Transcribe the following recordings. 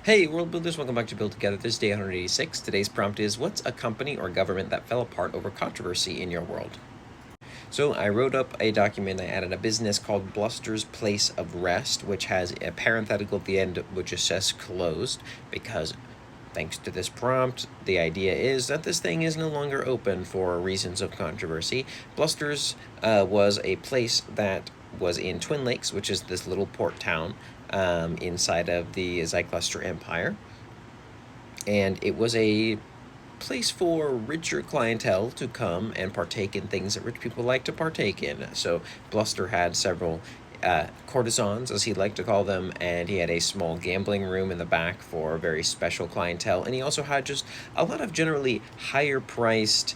Hey, world builders, welcome back to Build Together. This is day 186. Today's prompt is, what's a company or government that fell apart over controversy in your world? So I wrote up a document. I added a business called Bluster's Place of Rest, which has a parenthetical at the end which just says closed, because thanks to this prompt, the idea is that this thing is no longer open for reasons of controversy. Blusters was a place that was in Twin Lakes, which is this little port town inside of the Zycluster Empire. And it was a place for richer clientele to come and partake in things that rich people like to partake in. So Bluster had several courtesans, as he liked to call them, and he had a small gambling room in the back for very special clientele. And he also had just a lot of generally higher priced,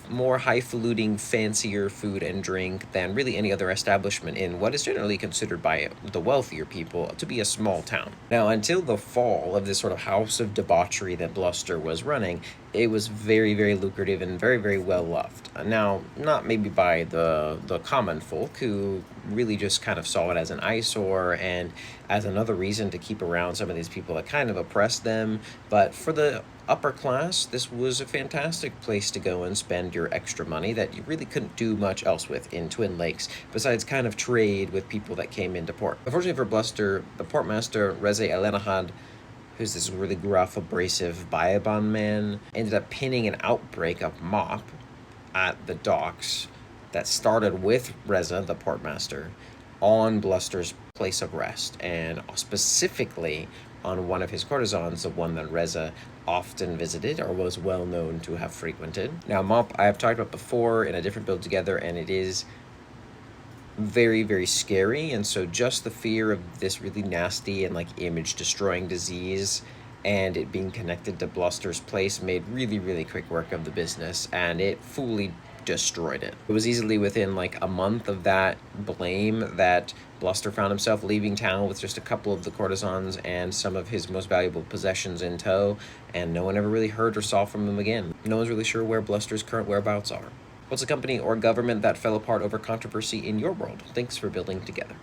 more highfalutin, fancier food and drink than really any other establishment in what is generally considered by the wealthier people to be a small town. Now, until the fall of this sort of house of debauchery that Bluster was running, it was very, very lucrative and very, very well loved. Now, not maybe by the common folk, who really just kind of saw it as an eyesore and as another reason to keep around some of these people that kind of oppressed them, but for the upper class, this was a fantastic place to go and spend your extra money that you really couldn't do much else with in Twin Lakes, besides kind of trade with people that came into port. Unfortunately for Bluster, the portmaster, Reze Elenahad, who's this really gruff, abrasive Bayaban man, ended up pinning an outbreak of mop at the docks that started with Reza, the portmaster, on Bluster's place of rest, and specifically on one of his courtesans, the one that Reza often visited or was well known to have frequented. Now, mop I have talked about before in a different build together, and it is very, very scary. And so just the fear of this really nasty and like image destroying disease and it being connected to Bluster's place made really, really quick work of the business, and it fully destroyed it. It was easily within like a month of that blame that Bluster found himself leaving town with just a couple of the courtesans and some of his most valuable possessions in tow, and no one ever really heard or saw from him again. No one's really sure where Bluster's current whereabouts are. What's a company or government that fell apart over controversy in your world? Thanks for building together.